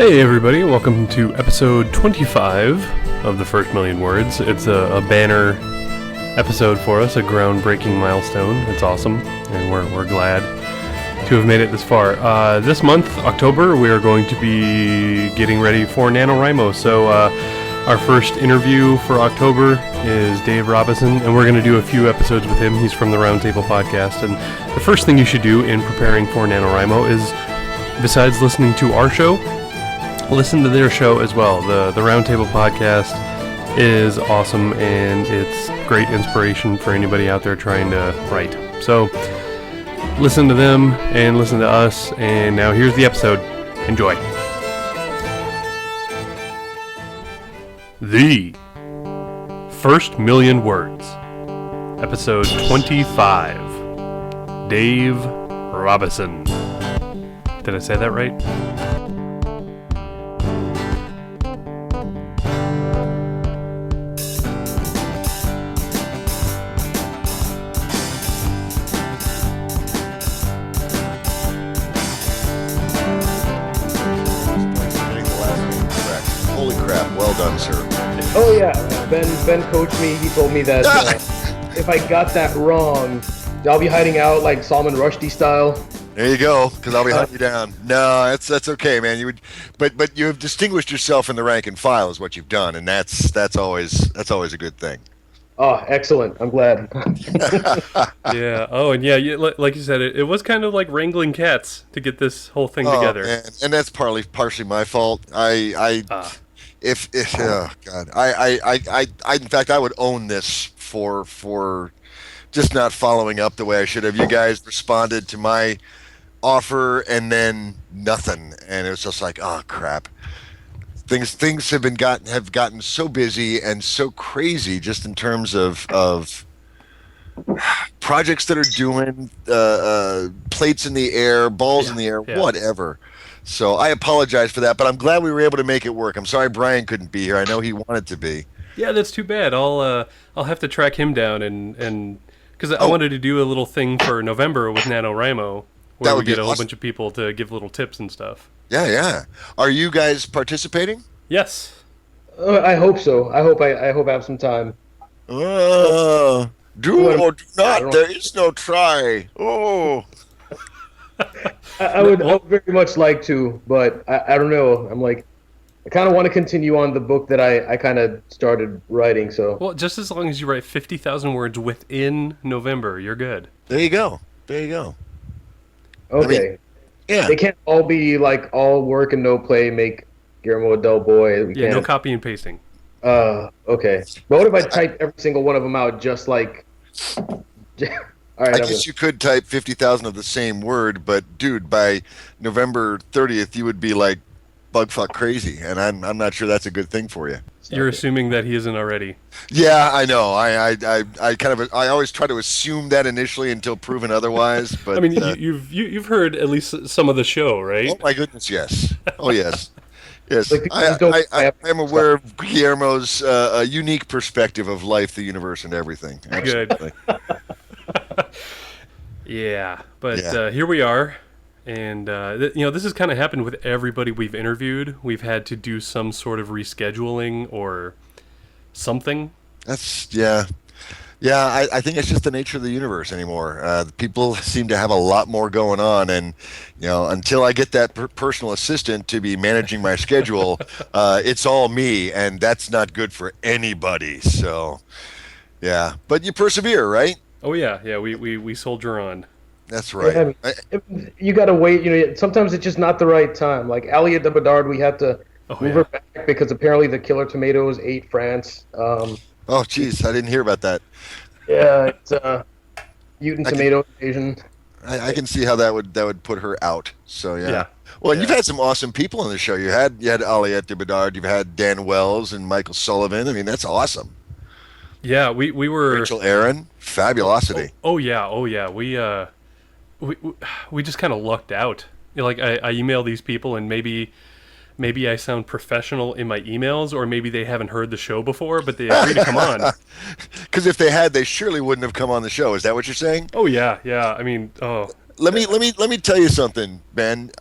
Hey everybody, welcome to episode 25 of The First Million Words. It's a banner episode for us, a groundbreaking milestone. It's awesome, and we're glad to have made it this far. This month, October, we are going to be getting ready for NaNoWriMo. So our first interview for October is Dave Robison, and we're going to do a few episodes with him. He's from the Roundtable Podcast, and the first thing you should do in preparing for NaNoWriMo is, besides listening to our show, listen to their show as well. The Roundtable Podcast is awesome, and it's great inspiration for anybody out there trying to write. So listen to them and listen to us, and now here's the episode. Enjoy. The First Million Words, episode 25. Dave Robison. Did I say that right? Oh yeah, Ben coached me. He told me that if I got that wrong, I'll be hiding out like Salman Rushdie style. There you go, because I'll be hunting you down. No, that's okay, man. But you have distinguished yourself in the rank and file is what you've done, and that's always a good thing. Oh, excellent! I'm glad. Yeah. Oh, and yeah, like you said, it was kind of like wrangling cats to get this whole thing together. Man. And that's partially my fault. If oh God, I in fact I would own this for just not following up the way I should have. You guys responded to my offer and then nothing, and it was just like, oh crap. Things have gotten so busy and so crazy just in terms of projects that are doing plates in the air, balls in the air, whatever. So I apologize for that, but I'm glad we were able to make it work. I'm sorry Brian couldn't be here. I know he wanted to be. Yeah, that's too bad. I'll have to track him down and because I wanted to do a little thing for November with NaNoWriMo where we get a whole bunch of people to give little tips and stuff. Yeah. Are you guys participating? Yes. I hope so. I hope I have some time. Do or do not. There is no try. Oh. I would very much like to, but I don't know. I kind of want to continue on the book that I kind of started writing. So well, just as long as you write 50,000 words within November, you're good. There you go. Okay. I mean, yeah. They can't all be like all work and no play. Make Guillermo a dull boy. No copy and pasting. Okay. But what if I type every single one of them out just like? All right, I guess you could type 50,000 of the same word, but dude, by November 30th, you would be like bugfuck crazy, and I'm not sure that's a good thing for you. You're assuming that he isn't already. Yeah, I know. I always try to assume that initially until proven otherwise. But I mean, you've heard at least some of the show, right? Oh my goodness, yes. Oh yes. Yes, like I am aware of Guillermo's unique perspective of life, the universe, and everything. Absolutely. Good. Yeah, but here we are, and this has kind of happened with everybody we've interviewed. We've had to do some sort of rescheduling or something. I think it's just the nature of the universe anymore. People seem to have a lot more going on, and until I get that personal assistant to be managing my schedule, it's all me, and that's not good for anybody. So, yeah, but you persevere, right? Oh yeah, we soldier on. That's right. You gotta wait. Sometimes it's just not the right time. Like Alia de Bedard, we had to move her back because apparently the killer tomatoes ate France. Oh, jeez, I didn't hear about that. Yeah, it's mutant tomato invasion. I can see how that would put her out. So yeah. Well, and you've had some awesome people on the show. You had Alia de Bedard. You've had Dan Wells and Michael Sullivan. I mean, that's awesome. Yeah, we were Rachel Aaron, fabulosity. Oh yeah. We just kind of lucked out. I email these people, and maybe I sound professional in my emails, or maybe they haven't heard the show before, but they agree to come on. Because if they had, they surely wouldn't have come on the show. Is that what you're saying? Oh yeah. I mean, let me tell you something, Ben.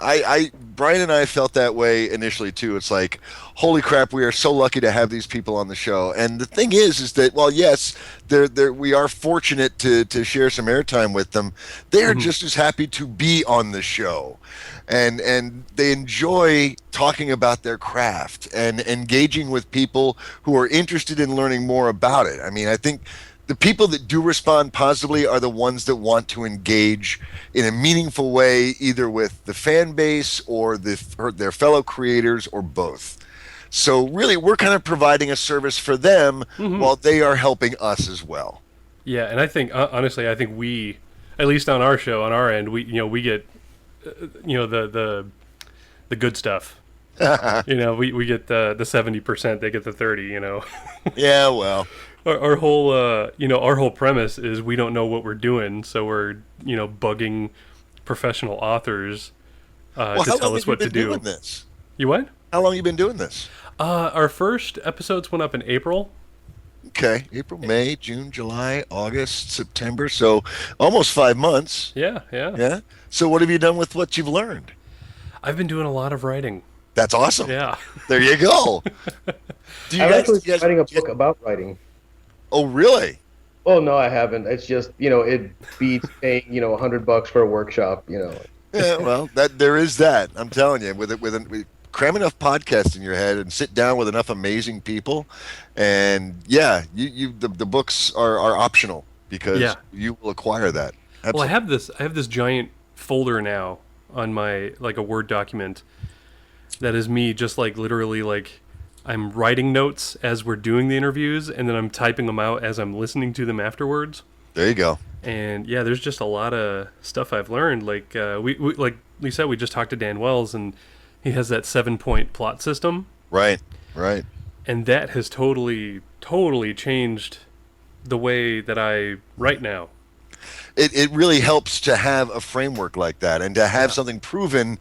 Brian and I felt that way initially too. It's like, holy crap, we are so lucky to have these people on the show. And the thing is that while yes, we are fortunate to share some airtime with them, they are just as happy to be on the show. And they enjoy talking about their craft and engaging with people who are interested in learning more about it. I mean, I think the people that do respond positively are the ones that want to engage in a meaningful way, either with the fan base or their fellow creators or both. So really, we're kind of providing a service for them while they are helping us as well. Yeah, and I think honestly, I think we, at least on our show, on our end, we get the good stuff. We get the 70%, they get the 30. Yeah, well. Our whole premise is we don't know what we're doing, so we're bugging professional authors to tell us what to do. Doing this? You what? How long have you been doing this? Our first episodes went up in April. Okay, April, May, June, July, August, September. So almost 5 months. Yeah. So what have you done with what you've learned? I've been doing a lot of writing. That's awesome. Yeah. There you go. I'm actually writing a book about writing. Oh, really? Oh, no, I haven't. It's just, it beats paying, $100 for a workshop, Yeah, well, there is that. I'm telling you, with cram enough podcasts in your head and sit down with enough amazing people, and yeah, the books are optional because you will acquire that. Absolutely. Well, I have this giant folder now on my a Word document that is me just literally I'm writing notes as we're doing the interviews, and then I'm typing them out as I'm listening to them afterwards. There you go. And yeah, there's just a lot of stuff I've learned. We like you said, we just talked to Dan Wells, and he has that 7-point plot system. Right. And that has totally changed the way that I write now. It really helps to have a framework like that and to have something proven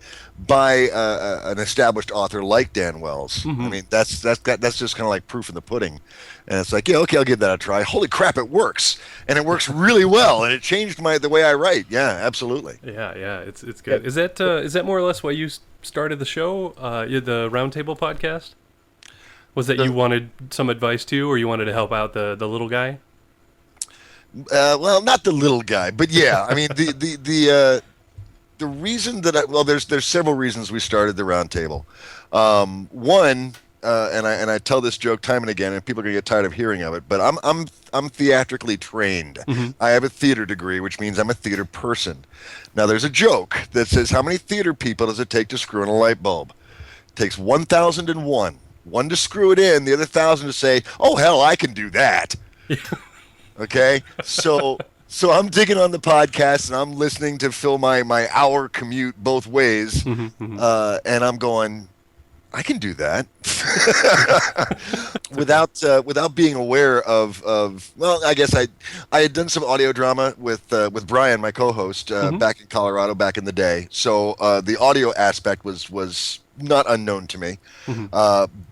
by an established author like Dan Wells. I mean, that's just kind of like proof in the pudding. And it's like, yeah, okay, I'll give that a try. Holy crap, it works. And it works really well. And it changed the way I write. Yeah, absolutely. Yeah, it's good. Is that more or less why you started the show, the Roundtable Podcast? Was that you wanted some advice too, or you wanted to help out the little guy? Well, not the little guy, but yeah. I mean, the reason that there's several reasons we started the Roundtable. One, and I tell this joke time and again, and people are gonna get tired of hearing of it, but I'm theatrically trained. I have a theater degree, which means I'm a theater person. Now, there's a joke that says, how many theater people does it take to screw in a light bulb? It takes 1,001. One to screw it in, the other 1,000 to say, oh hell, I can do that. Okay, so I'm digging on the podcast and I'm listening to fill my hour commute both ways, and I'm going, I can do that without being aware of. Well, I guess I had done some audio drama with Brian, my co-host, back in Colorado back in the day. So the audio aspect was not unknown to me,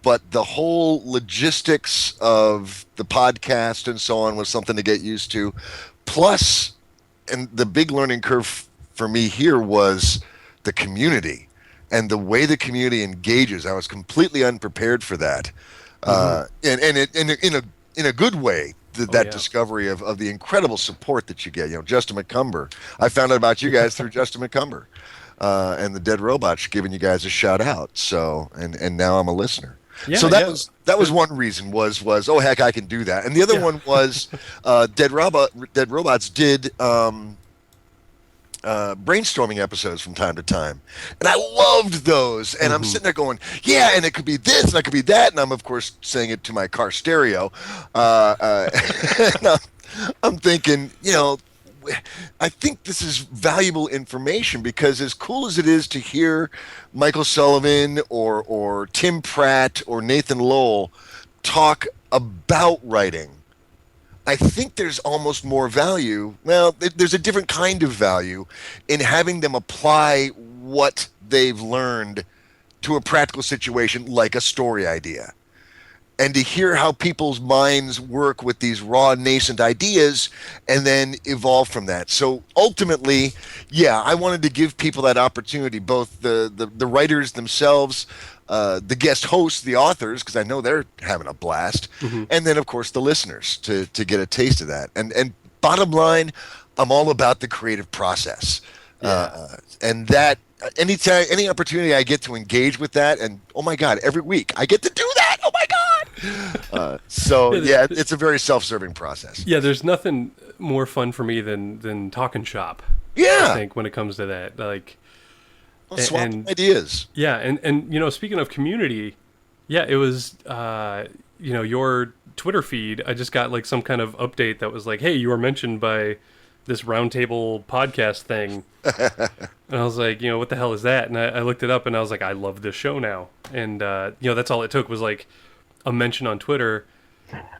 but the whole logistics of the podcast and so on was something to get used to. Plus, and the big learning curve for me here was the community and the way the community engages. I was completely unprepared for that, and in a good way. That discovery of the incredible support that you get. Justin McCumber. I found out about you guys through Justin McCumber. And the Dead Robots giving you guys a shout out. So and now I'm a listener. Yeah, so that was one reason was oh heck, I can do that. And the other one was Dead Robots did brainstorming episodes from time to time, and I loved those. And I'm sitting there going, yeah, and it could be this and it could be that, and I'm of course saying it to my car stereo. And I'm thinking, I think this is valuable information because as cool as it is to hear Michael Sullivan or Tim Pratt or Nathan Lowell talk about writing, I think there's almost more value. Well, there's a different kind of value in having them apply what they've learned to a practical situation like a story idea. and to hear how people's minds work with these raw nascent ideas and then evolve from that. So ultimately, yeah, I wanted to give people that opportunity, both the writers themselves, the guest hosts, the authors, because I know they're having a blast, and then of course the listeners to get a taste of that. And bottom line, I'm all about the creative process, and that anytime, any opportunity I get to engage with that, and oh my God, every week I get to do that. Oh my God! So yeah, it's a very self-serving process. Yeah, there's nothing more fun for me than talking shop. Yeah, I think when it comes to that, like, swapping ideas. Yeah, and you know, speaking of community, yeah, it was you know, your Twitter feed. I just got like some kind of update that was like, hey, you were mentioned by this Roundtable Podcast thing. And I was like, you know, what the hell is that? And I looked it up, and I was like, I love this show now. And you know, that's all it took was like a mention on Twitter.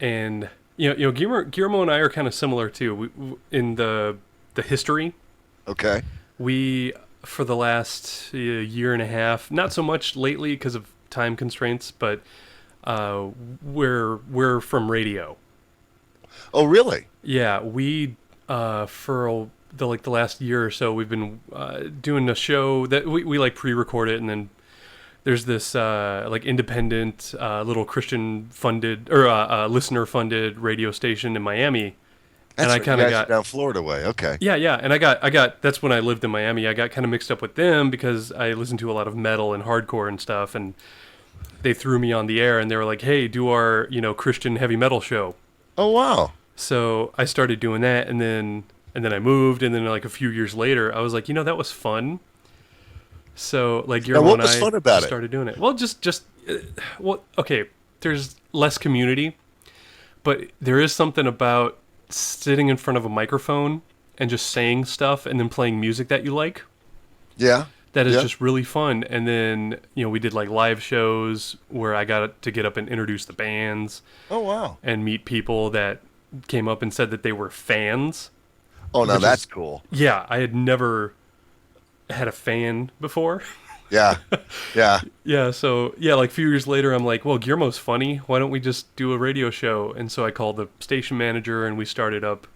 And you know, Guillermo and I are kind of similar too. In the history. Okay. We, for the last year and a half, not so much lately because of time constraints, but we're from radio. Oh, really? Yeah, we for the last year or so, we've been doing a show that we like pre-record it, and then there's this like independent little Christian funded or listener funded radio station in Miami. That's and I kind of got down Florida way. Okay. Yeah, and I got that's when I lived in Miami. I got kind of mixed up with them because I listened to a lot of metal and hardcore and stuff, and they threw me on the air, and they were like, "Hey, do our, you know, Christian heavy metal show." Oh wow. So I started doing that, and then I moved, and then like a few years later, I was like, you know, that was fun. So like Guillermo and I started doing it. Well, just well, okay. There's less community, but there is something about sitting in front of a microphone and just saying stuff, and then playing music that you like. Yeah. That is just really fun. And then, you know, we did like live shows where I got to get up and introduce the bands. Oh wow. And meet people that came up and said that they were fans. Oh, now that's cool. Yeah, I had never had a fan before. Yeah. Yeah, so, yeah, like a few years later, I'm like, well, Guillermo's funny. Why don't we just do a radio show? And so I called the station manager, and we started up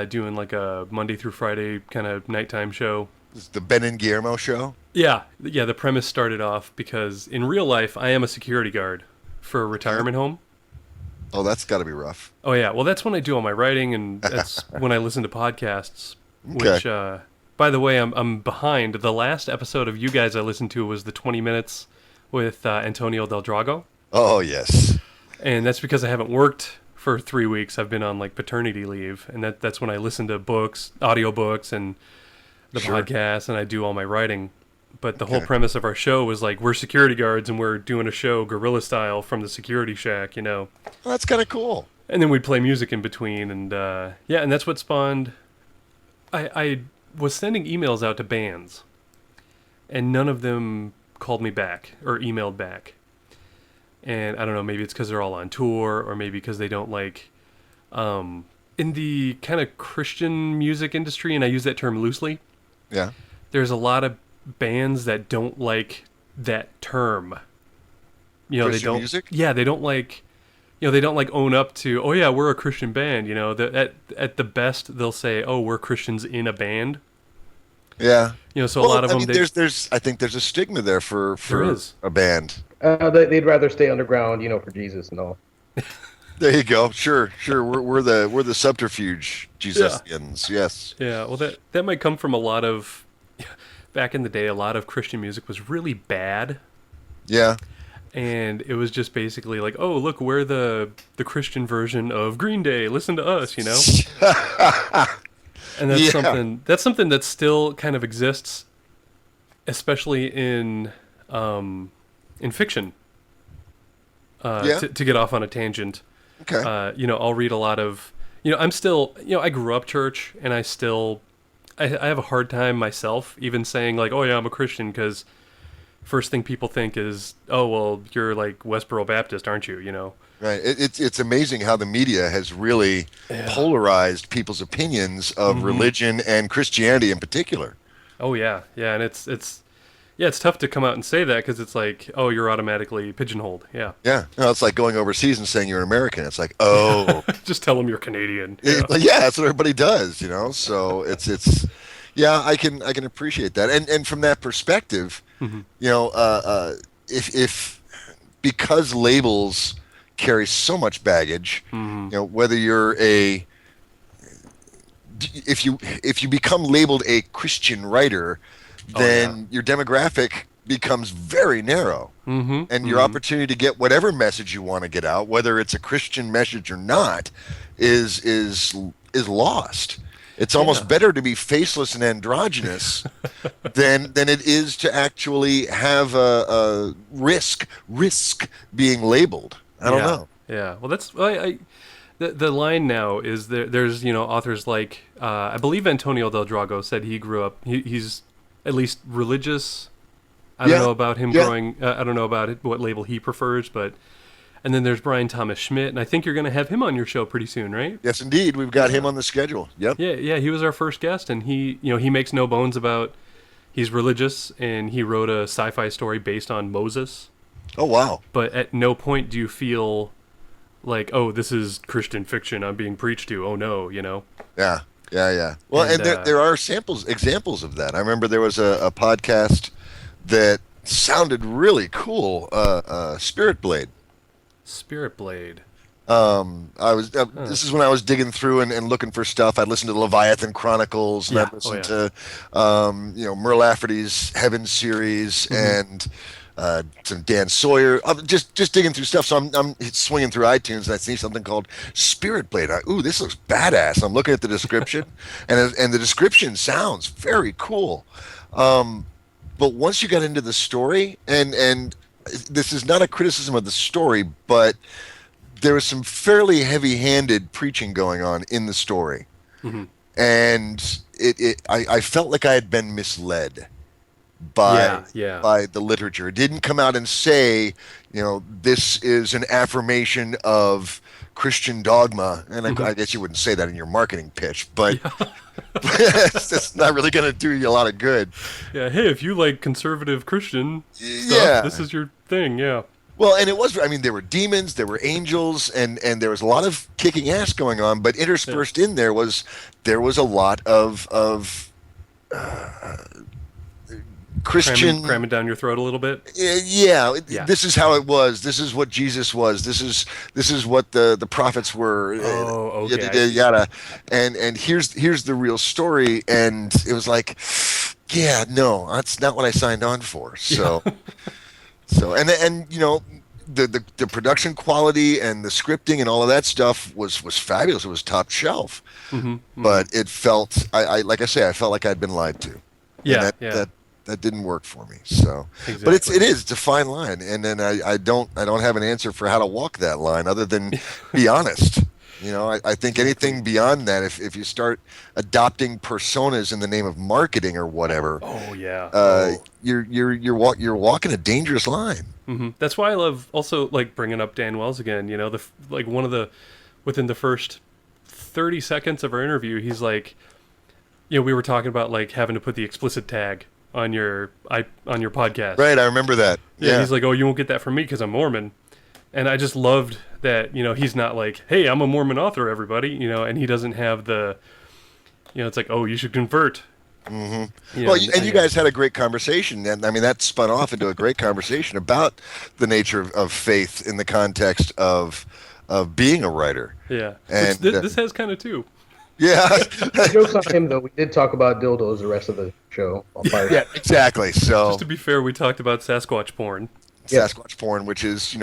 doing like a Monday through Friday kind of nighttime show. This is the Ben Guillermo Show? Yeah, the premise started off because in real life, I am a security guard for a retirement home. Oh, that's got to be rough. Oh, yeah. Well, that's when I do all my writing, and that's when I listen to podcasts, which, by the way, I'm behind. The last episode of you guys I listened to was the 20 minutes with Antonio Del Drago. Oh, yes. And that's because I haven't worked for 3 weeks. I've been on, like, paternity leave, and that's when I listen to books, audiobooks, and the podcast, and I do all my writing. But the whole premise of our show was like, we're security guards and we're doing a show guerrilla style from the security shack, you know. Well, that's kind of cool. And then we'd play music in between, and and that's what spawned. I was sending emails out to bands, and none of them called me back or emailed back. And I don't know, maybe it's because they're all on tour, or maybe because they don't like, in the kind of Christian music industry, and I use that term loosely. Yeah. There's a lot of bands that don't like that term. You know, Christian they don't. Music? Yeah, they don't like. You know, they don't like own up to. Oh yeah, we're a Christian band. You know, at the best they'll say, oh, we're Christians in a band. Yeah. You know, so a lot of them. There's I think there's a stigma there for a band. They'd rather stay underground, you know, for Jesus and all. There you go. Sure. We're the subterfuge Jesusians. Yeah. Yes. Yeah. Well, that might come from a lot of. Back in the day, a lot of Christian music was really bad. Yeah. And it was just basically like, oh, look, we're the Christian version of Green Day. Listen to us, you know? And that's something that still kind of exists, especially in fiction. To get off on a tangent. Okay. You know, I'll read a lot of, you know, I'm still, you know, I grew up church, and I have a hard time myself even saying like, oh yeah, I'm a Christian, because first thing people think is, oh well, you're like Westboro Baptist, aren't you? You know. Right. It's amazing how the media has really polarized people's opinions of religion and Christianity in particular. Oh yeah, and it's Yeah, it's tough to come out and say that because it's like, oh, you're automatically pigeonholed. Yeah. Yeah, no, it's like going overseas and saying you're an American. It's like, oh, Just tell them you're Canadian. yeah, that's what everybody does, you know. So it's, yeah, I can appreciate that, and from that perspective, you know, if because labels carry so much baggage, you know, whether you're if you become labeled a Christian writer, then your demographic becomes very narrow, and your opportunity to get whatever message you want to get out, whether it's a Christian message or not, is lost. It's almost better to be faceless and androgynous than it is to actually have a risk being labeled. I don't know. Yeah. Well, that's the line now is there's authors like I believe Antonio Del Drago said he grew up. He's at least religious. I don't know about him growing. I don't know about what label he prefers, but. And then there's Brian Thomas Schmidt, and I think you're going to have him on your show pretty soon, right? Yes, indeed. We've got him on the schedule. Yep. Yeah. He was our first guest, and he makes no bones about he's religious, and he wrote a sci-fi story based on Moses. Oh, wow. But at no point do you feel like, oh, this is Christian fiction I'm being preached to. Oh no, Yeah. Well, and there are examples of that. I remember there was a podcast that sounded really cool, Spirit Blade. Spirit Blade. This is when I was digging through and looking for stuff. I'd listened to the Leviathan Chronicles, and I'd listened to Merle Lafferty's Heaven series, and some Dan Sawyer. Just digging through stuff. So I'm swinging through iTunes, and I see something called Spirit Blade. Ooh, this looks badass. I'm looking at the description, and the description sounds very cool. But once you got into the story, and this is not a criticism of the story, but there was some fairly heavy-handed preaching going on in the story, and I felt like I had been misled by the literature. It didn't come out and say, this is an affirmation of Christian dogma, and I guess you wouldn't say that in your marketing pitch, but it's not really going to do you a lot of good. Yeah, hey, if you like conservative Christian stuff, this is your thing, Well, and it was, there were demons, there were angels, and there was a lot of kicking ass going on, but interspersed in there was a lot of Christian cramming down your throat a little bit. Yeah, this is how it was. This is what Jesus was. This is what the prophets were. Oh, okay. Yada. And here's the real story. And it was like, no, that's not what I signed on for. So, and the production quality and the scripting and all of that stuff was fabulous. It was top shelf. But it felt, like I say, I felt like I'd been lied to. That didn't work for me. So, exactly. But it's a fine line, and then I don't have an answer for how to walk that line other than be honest. I think anything beyond that, if you start adopting personas in the name of marketing or whatever, you're walking a dangerous line. That's why I love also like bringing up Dan Wells again. Within the first 30 seconds of our interview, he's like, we were talking about like having to put the explicit tag on your podcast. Right, I remember that. Yeah, he's like, oh, you won't get that from me because I'm Mormon. And I just loved that, he's not like, hey, I'm a Mormon author, everybody, and he doesn't have the, it's like, oh, you should convert. Well, you guys had a great conversation, and that spun off into a great conversation about the nature of faith in the context of being a writer. Yeah, and this has kind of too. Yeah. Jokes on him, though. We did talk about dildos the rest of the show. Yeah, exactly. So, just to be fair, we talked about Sasquatch porn. Sasquatch porn, which is,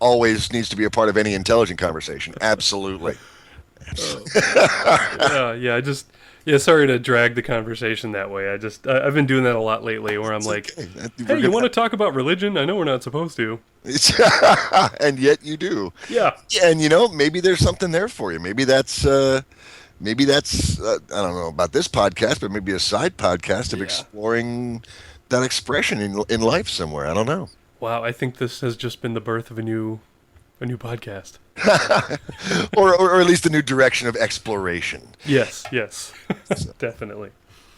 always needs to be a part of any intelligent conversation. Absolutely. Sorry to drag the conversation that way. I've been doing that a lot lately where I'm like, hey, you want to talk about religion? I know we're not supposed to. And yet you do. Yeah. And, maybe there's something there for you. Maybe that's I don't know about this podcast, but maybe a side podcast of exploring that expression in life somewhere. I don't know. Wow, I think this has just been the birth of a new podcast. or at least a new direction of exploration. Yes. Definitely.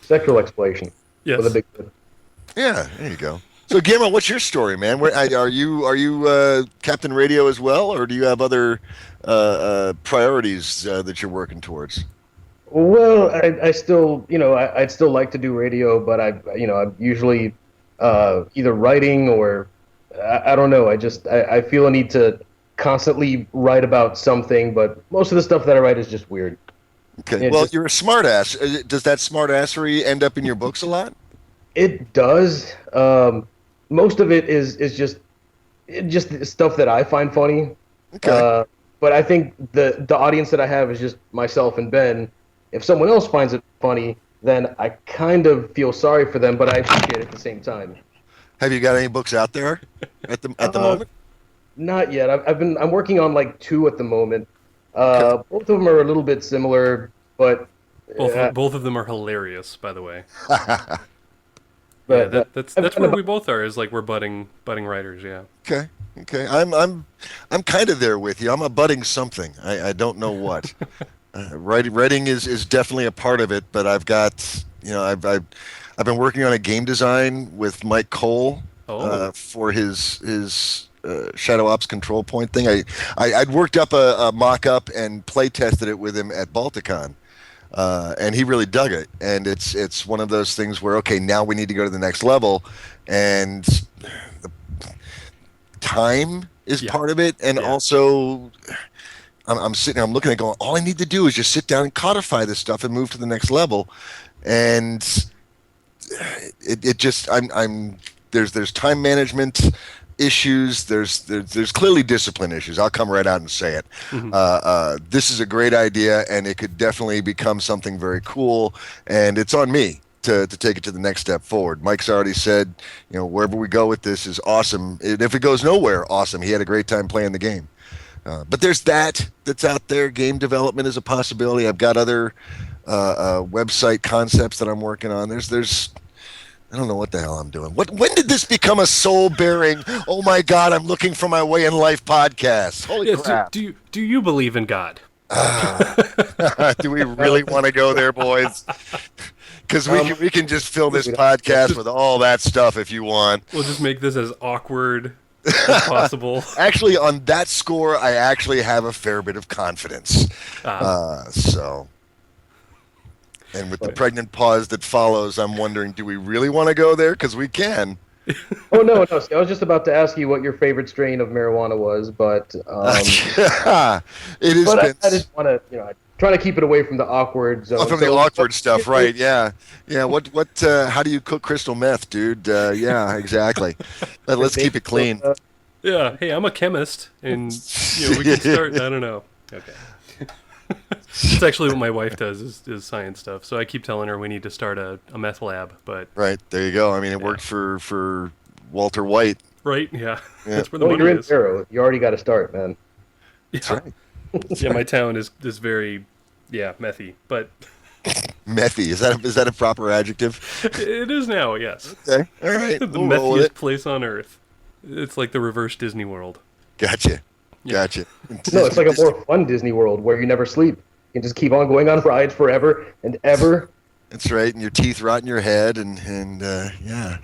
Sexual exploration. Yes. With a big Yeah, there you go. So, Guillermo, what's your story, man? Are you Captain Radio as well, or do you have other priorities that you're working towards? Well, I still, I'd still like to do radio, but I'm usually either writing or I don't know. I feel a need to constantly write about something, but most of the stuff that I write is just weird. Okay. Well, you're a smartass. Does that smartassery end up in your books a lot? It does. Most of it is just stuff that I find funny. Okay. But I think the audience that I have is just myself and Ben. If someone else finds it funny, then I kind of feel sorry for them, but I appreciate it at the same time. Have you got any books out there at the moment? Not yet. I'm working on like 2 at the moment. Both of them are a little bit similar, but both of them are hilarious, by the way. But yeah, that's where we both are. Is like we're budding writers. Yeah. Okay. I'm kind of there with you. I'm a budding something. I don't know what. Writing is definitely a part of it, but I've got I've been working on a game design with Mike Cole for his Shadow Ops control point thing. I'd worked up a mock-up and play tested it with him at Balticon. And he really dug it, and it's one of those things where okay, now we need to go to the next level, and the time is part of it, and also I'm sitting there, I'm looking at it going, all I need to do is just sit down and codify this stuff and move to the next level, and it just there's time management issues, there's clearly discipline issues. I'll come right out and say it. Mm-hmm. This is a great idea, and it could definitely become something very cool, and it's on me to take it to the next step forward. Mike's already said, wherever we go with this is awesome. And if it goes nowhere, awesome. He had a great time playing the game. But there's that's out there. Game development is a possibility. I've got other website concepts that I'm working on. There's I don't know what the hell I'm doing. When did this become a soul-bearing, oh my God, I'm looking for my way in life podcast? Holy crap. Do you believe in God? Do we really want to go there, boys? Because we can just fill this podcast with all that stuff if you want. We'll just make this as awkward as possible. Actually, on that score, I actually have a fair bit of confidence. And with the pregnant pause that follows, I'm wondering, do we really want to go there? Because we can. Oh, no. See, I was just about to ask you what your favorite strain of marijuana was, but... it is. But I just want to, try to keep it away from the awkward zone. Oh, from the awkward stuff, right, yeah. Yeah, how do you cook crystal meth, dude? Yeah, exactly. Let's keep it clean. Yeah, hey, I'm a chemist, and we can start, I don't know. Okay. It's actually what my wife does is science stuff. So I keep telling her we need to start a meth lab. But right, there you go. I mean, it worked for Walter White. Right? Yeah. That's where the money you're in is. Barrow. You already got to start, man. Yeah. That's right. Yeah, my town is very methy, but methy, is that a proper adjective? It is now, yes. Okay. All right. The methiest place on earth. It's like the reverse Disney World. Gotcha. Gotcha. No, it's like a more fun Disney World where you never sleep. You can just keep on going on rides forever and ever. That's right, and your teeth rot in your head, and yeah.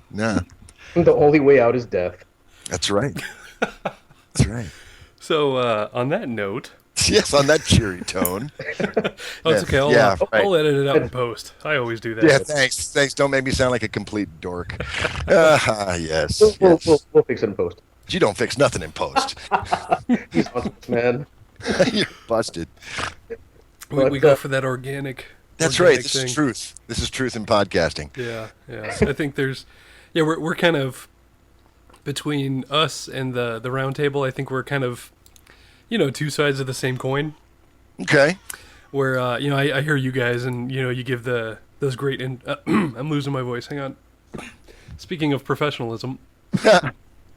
The only way out is death. That's right. That's right. So, on that note... Yes, on that cheery tone. It's okay. I'll edit it out in post. I always do that. Yeah, thanks. Don't make me sound like a complete dork. Yes. We'll fix it in post. You don't fix nothing in post. He's awesome, man. You're busted. We go for that organic. That's right. This is truth. This is truth in podcasting. Yeah. I think we're kind of between us and the Roundtable. I think we're kind of, two sides of the same coin. Okay. Where I hear you guys, and you give those great. I'm losing my voice. Hang on. Speaking of professionalism.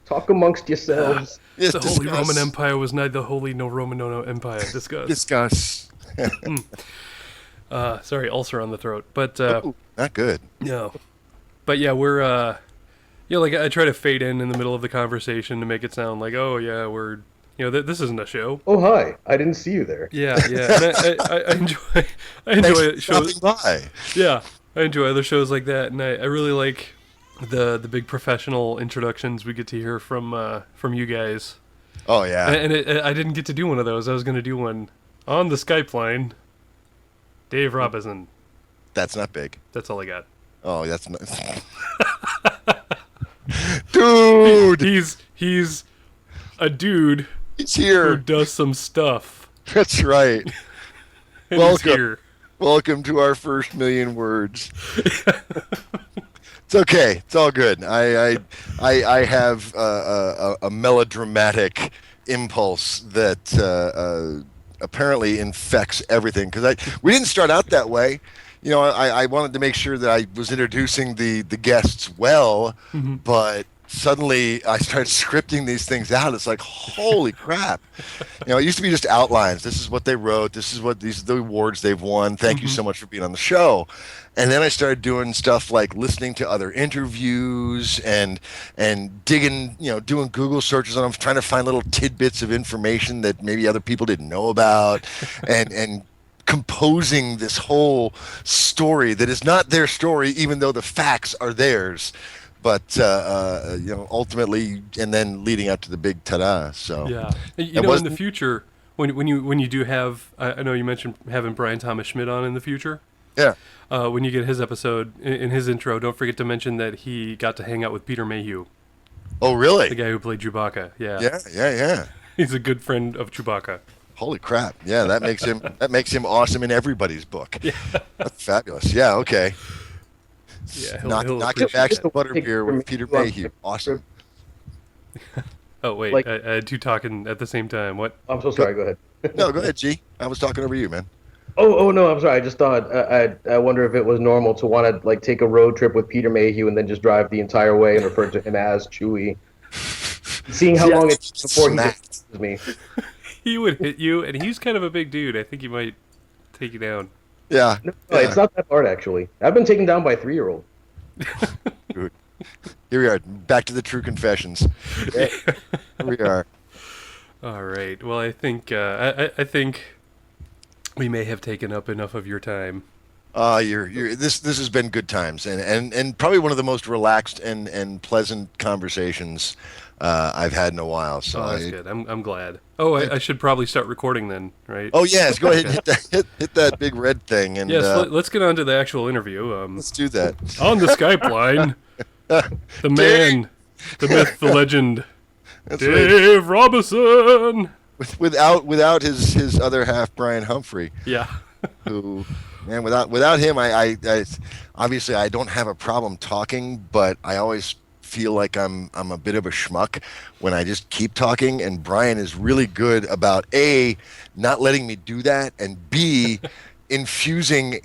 Talk amongst yourselves. The Holy Roman Empire was neither holy nor Roman no empire. Discuss. Sorry, ulcer on the throat. But not good. No. But yeah, we're like I try to fade in the middle of the conversation to make it sound like, oh yeah, we're this isn't a show. Oh hi, I didn't see you there. Yeah. And I enjoy shows. By. Yeah, I enjoy other shows like that, and I really like the big professional introductions we get to hear from you guys. Oh yeah. And I didn't get to do one of those. I was going to do one on the Skype line. Dave Robison. That's not big. That's all I got. Oh, that's not. Dude, he's a dude. He's here. Who does some stuff. That's right. And welcome. He's here. Welcome to our first million words. It's okay. It's all good. I have a melodramatic impulse that apparently infects everything, because we didn't start out that way. You know, I wanted to make sure that I was introducing the guests well, but suddenly I started scripting these things out. It's like, holy crap. You know, it used to be just outlines. This is what they wrote. These are the awards they've won. Thank you so much for being on the show. And then I started doing stuff like listening to other interviews and digging, you know, doing Google searches on them, trying to find little tidbits of information that maybe other people didn't know about, and composing this whole story that is not their story, even though the facts are theirs. But you know, ultimately, and then leading up to the big ta-da. So yeah, you know, in the future, when you do have, I know you mentioned having Brian Thomas Schmidt on in the future. Yeah. When you get his episode, in his intro, don't forget to mention that he got to hang out with Peter Mayhew. Oh, really? The guy who played Chewbacca. Yeah. Yeah. He's a good friend of Chewbacca. Holy crap! Yeah, that makes him awesome in everybody's book. Yeah. That's fabulous. Yeah. Okay. Yeah, knock it back to the butterbeer with Peter Mayhew. Awesome. Oh wait, I had two talking at the same time. What? I'm so sorry. Go ahead. No, go ahead, G. I was talking over you, man. Oh no, I'm sorry. I just thought I wonder if it was normal to want to like take a road trip with Peter Mayhew and then just drive the entire way and refer to him as Chewie. Seeing how long it takes before he hits me. He would hit you, and he's kind of a big dude. I think he might take you down. Yeah. No, it's not that hard, actually. I've been taken down by a 3-year-old. Here we are, back to the true confessions. Yeah. Here we are. All right. Well, I think I think we may have taken up enough of your time. This has been good times, and probably one of the most relaxed and pleasant conversations I've had in a while. So that's good. I'm glad. Oh, I should probably start recording then, right? Oh yes, go ahead and hit that big red thing. And yes, let's get on to the actual interview. Let's do that. On the Skype line, the man, the myth, the legend, Dave Robison. Without his other half, Brian Humphrey. Yeah. Who, man, without him, I obviously I don't have a problem talking, but I always feel like I'm a bit of a schmuck when I just keep talking, and Brian is really good about A, not letting me do that, and B, infusing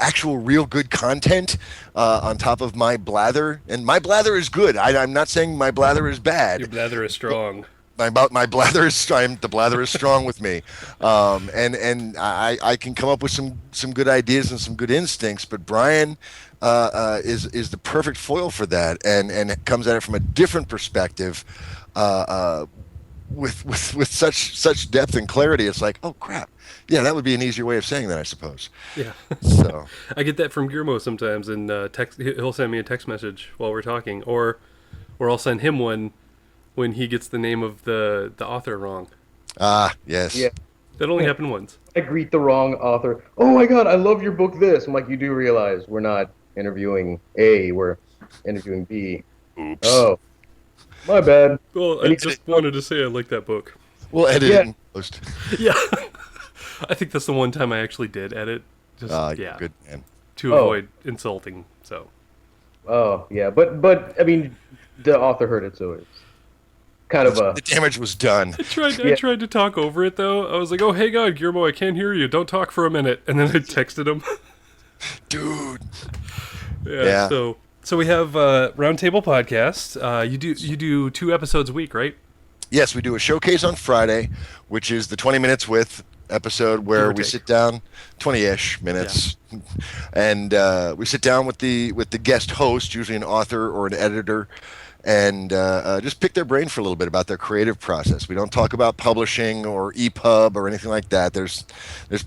actual real good content on top of my blather. And my blather is good. I'm not saying my blather is bad. Your blather is strong. My blather is strong. The blather is strong with me, and I can come up with some good ideas and some good instincts. But Brian is the perfect foil for that, and comes at it from a different perspective, with such depth and clarity. It's like, oh crap, yeah, that would be an easier way of saying that, I suppose. Yeah. So I get that from Guillermo sometimes, and text. He'll send me a text message while we're talking, or I'll send him one when he gets the name of the author wrong. Yes. Yeah. That only happened once. I greet the wrong author. Oh my god, I love your book this. I'm like, you do realize we're not interviewing A, we're interviewing B. Oops. Oh. My bad. Well, I just wanted to say I like that book. We'll edit it and post. Yeah. I think that's the one time I actually did edit. Just, yeah. Good man. To avoid insulting, so. Oh, yeah. But I mean, the author heard it, so it's kind of the damage was done. I tried to talk over it though. I was like, "Oh, hey God, Guillermo, I can't hear you. Don't talk for a minute." And then I texted him. Dude. Yeah. So we have Roundtable Podcast. You do 2 episodes a week, right? Yes, we do a showcase on Friday, which is the 20 minutes with episode where we sit down, 20-ish minutes, and we sit down with the guest host, usually an author or an editor, and just pick their brain for a little bit about their creative process. We don't talk about publishing or EPUB or anything like that. There's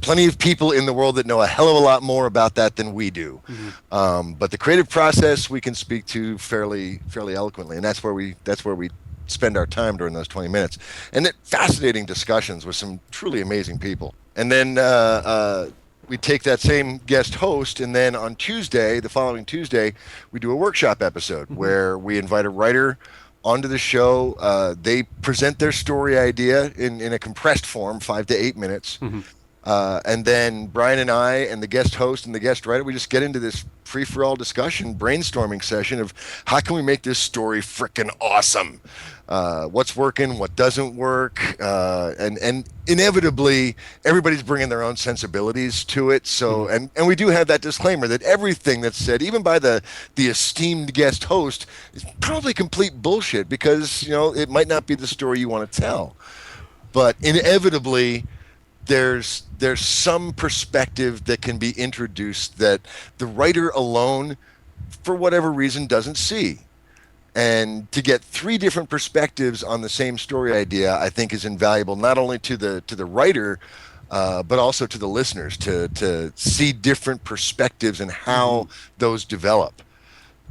plenty of people in the world that know a hell of a lot more about that than we do. But the creative process we can speak to fairly eloquently, and that's where we spend our time during those 20 minutes. And fascinating discussions with some truly amazing people. And then we take that same guest host, and then on Tuesday, the following Tuesday, we do a workshop episode where we invite a writer onto the show. They present their story idea in a compressed form, 5 to 8 minutes. And then Brian and I and the guest host and the guest writer, we just get into this free-for-all discussion, brainstorming session of how can we make this story frickin' awesome? What's working, what doesn't work, and inevitably everybody's bringing their own sensibilities to it. So and we do have that disclaimer that everything that's said, even by the esteemed guest host, is probably complete bullshit, because it might not be the story you want to tell. But inevitably, there's some perspective that can be introduced that the writer alone, for whatever reason, doesn't see. And to get 3 different perspectives on the same story idea, I think, is invaluable, not only to the writer, but also to the listeners, to see different perspectives and how those develop.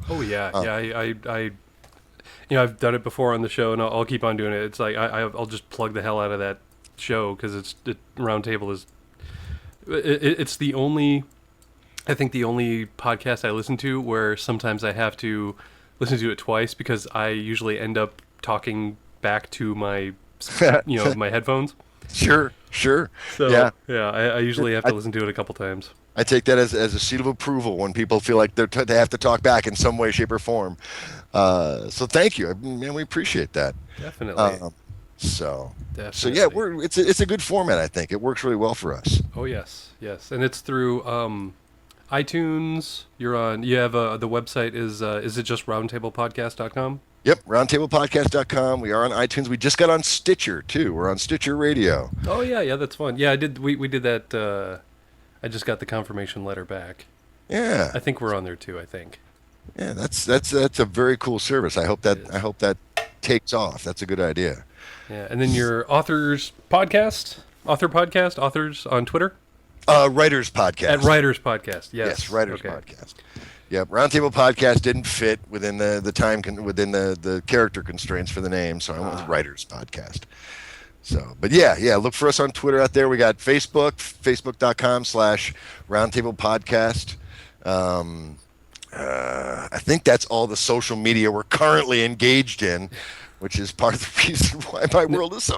Oh yeah, I I've done it before on the show, and I'll keep on doing it. It's like I'll just plug the hell out of that show, because Roundtable is it's the only podcast I listen to where sometimes I have to listen to it twice, because I usually end up talking back to my my headphones. Sure. So I usually have to listen to it a couple times. I take that as a seal of approval when people feel like they have to talk back in some way, shape, or form. So thank you, man. We appreciate that. Definitely. So yeah, it's a good format. I think it works really well for us. Oh yes, and it's through iTunes. You have the website is it just roundtablepodcast.com? Yep, roundtablepodcast.com. We are on iTunes. We just got on Stitcher too. We're on Stitcher Radio. Oh yeah, that's fun. Yeah, I did. We did that. I just got the confirmation letter back. Yeah, I think we're on there too. I think. Yeah, that's a very cool service. I hope that takes off. That's a good idea. Yeah, and then your authors podcast on Twitter. Writers Podcast. At Writers Podcast, yes. Yes, Writers Podcast. Yep, Roundtable Podcast didn't fit within the time within the character constraints for the name, so I went with Writers Podcast. So, but yeah, look for us on Twitter out there. We got Facebook, facebook.com/Roundtable Podcast. I think that's all the social media we're currently engaged in, which is part of the reason why my world is so